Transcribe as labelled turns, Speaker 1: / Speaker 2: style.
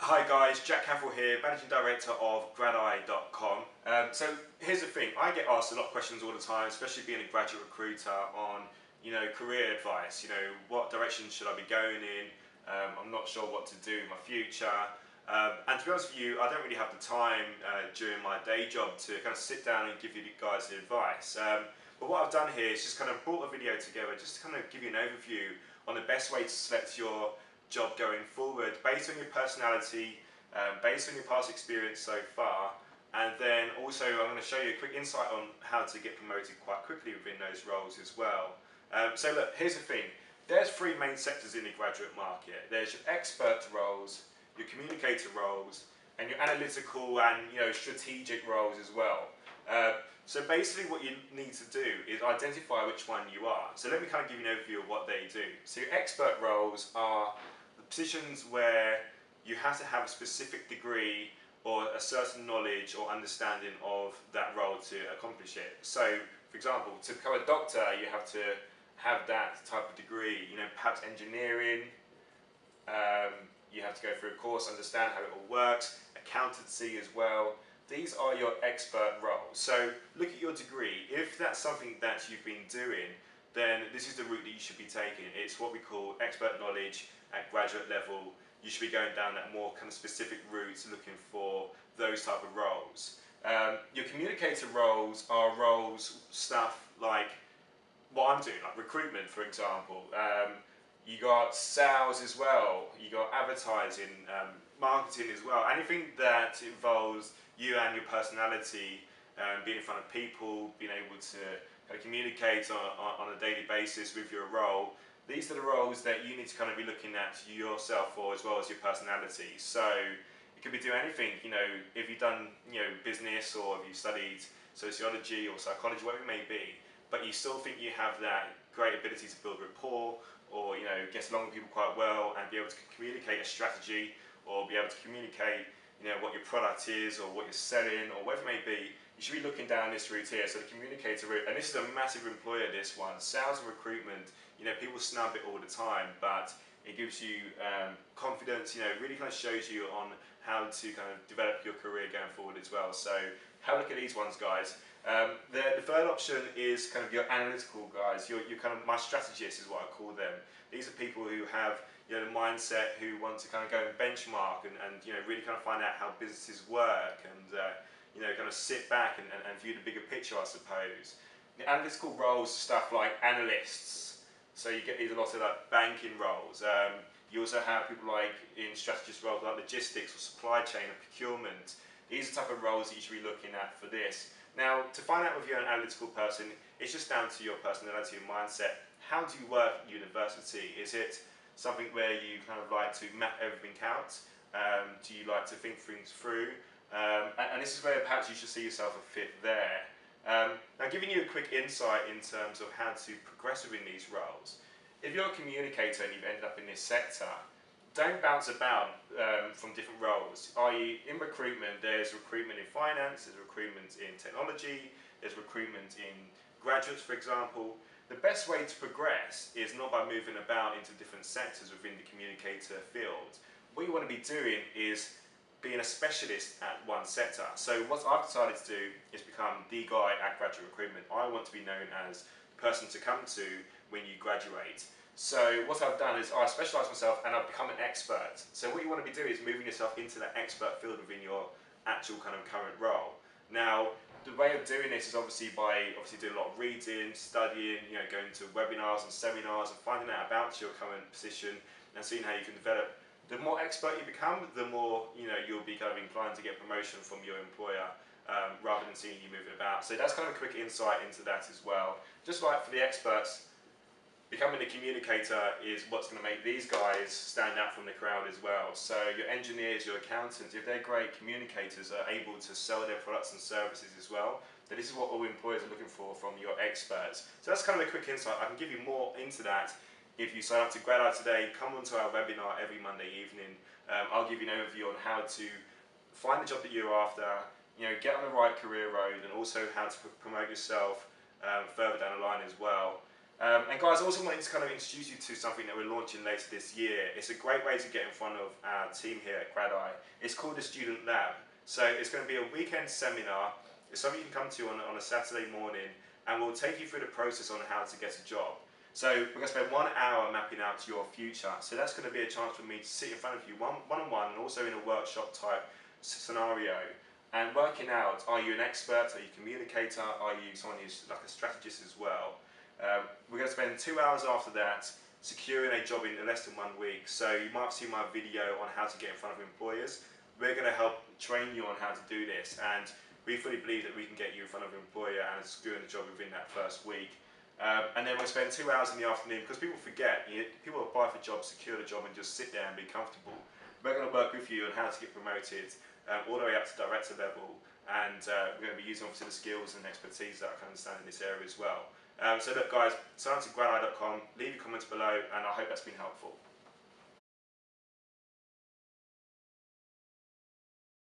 Speaker 1: Hi guys, Jack Cavill here, Managing Director of GradEye.com. So here's the thing, I get asked a lot of questions all the time, especially being a graduate recruiter on, career advice. What direction should I be going in? I'm not sure what to do in my future. And to be honest with you, I don't really have the time during my day job to kind of sit down and give you guys the advice. But what I've done here is just kind of brought a video together just to kind of give you an overview on the best way to select your job going forward based on your personality, based on your past experience so far, and then also I'm going to show you a quick insight on how to get promoted quite quickly within those roles as well. So look, here's the thing, there's three main sectors in the graduate market. There's your expert roles, your communicator roles, and your analytical and strategic roles as well. So basically what you need to do is identify which one you are. So let me kind of give you an overview of what they do. So your expert roles are the positions where you have to have a specific degree or a certain knowledge or understanding of that role to accomplish it. So for example, to become a doctor you have to have that type of degree, perhaps engineering, you have to go through a course, understand how it all works, accountancy as well. These are your expert roles. So look at your degree. If that's something that you've been doing, then this is the route that you should be taking. It's what we call expert knowledge at graduate level. You should be going down that more kind of specific route, looking for those type of roles. Your communicator roles are stuff like what I'm doing, like recruitment, for example. You got sales as well, you got advertising, marketing as well. Anything that involves you and your personality, being in front of people, being able to kind of communicate on a daily basis with your role. These are the roles that you need to kind of be looking at yourself for, as well as your personality. So it could be doing anything, if you've done business, or if you studied sociology or psychology, whatever it may be, but you still think you have that great ability to build rapport, or get along with people quite well and be able to communicate a strategy, or be able to communicate what your product is or what you're selling or whatever it may be. You should be looking down this route here, so the communicator route, and this is a massive employer, this one. Sales and recruitment, people snub it all the time, but it gives you confidence, really kind of shows you on how to kind of develop your career going forward as well. So have a look at these ones, guys. The third option is kind of your analytical guys, your kind of my strategists is what I call them. These are people who have the mindset, who want to kind of go and benchmark and really kind of find out how businesses work, and kind of sit back and view the bigger picture, I suppose. The analytical roles, stuff like analysts, so you get these a lot of like banking roles. You also have people like in strategist roles like logistics or supply chain or procurement. These are the type of roles that you should be looking at for this. Now, to find out if you're an analytical person, it's just down to your personality and mindset. How do you work at university? Is it something where you kind of like to map everything out? Do you like to think things through? And this is where perhaps you should see yourself a fit there. Now, giving you a quick insight in terms of how to progress within these roles. If you're a communicator and you've ended up in this sector, don't bounce about from different roles. I.e., in recruitment, there's recruitment in finance, there's recruitment in technology, there's recruitment in graduates, for example. The best way to progress is not by moving about into different sectors within the communicator field. What you want to be doing is being a specialist at one sector. So what I've decided to do is become the guy at graduate recruitment. I want to be known as the person to come to when you graduate. So what I've done is I specialise myself and I've become an expert. So what you want to be doing is moving yourself into that expert field within your actual kind of current role. Now, the way of doing this is obviously by doing a lot of reading, studying, going to webinars and seminars and finding out about your current position and seeing how you can develop. The more expert you become, the more you'll be kind of inclined to get promotion from your employer, rather than seeing you moving about. So that's kind of a quick insight into that as well. Just like for the experts, becoming a communicator is what's going to make these guys stand out from the crowd as well. So your engineers, your accountants, if they're great communicators, are able to sell their products and services as well, then this is what all employers are looking for from your experts. So that's kind of a quick insight. I can give you more into that if you sign up to GradEye today. Come onto our webinar every Monday evening. I'll give you an overview on how to find the job that you're after, get on the right career road, and also how to promote yourself further down the line as well. And guys, I also wanted to kind of introduce you to something that we're launching later this year. It's a great way to get in front of our team here at GradEye. It's called the Student Lab. So it's going to be a weekend seminar. It's something you can come to on a Saturday morning, and we'll take you through the process on how to get a job. So we're going to spend 1 hour mapping out your future. So that's going to be a chance for me to sit in front of you one-on-one and also in a workshop type scenario, and working out, are you an expert, are you a communicator, are you someone who's like a strategist as well. We're going to spend 2 hours after that securing a job in less than 1 week. So you might have seen my video on how to get in front of employers. We're going to help train you on how to do this, and we fully believe that we can get you in front of an employer and securing a job within that first week. And then we'll spend 2 hours in the afternoon, because people forget, people apply for jobs, secure the job and just sit there and be comfortable. We're going to work with you on how to get promoted all the way up to director level, and we're going to be using obviously the skills and expertise that I can understand in this area as well. So look guys, sign up to GradEye.com, leave your comments below, and I hope that's been helpful.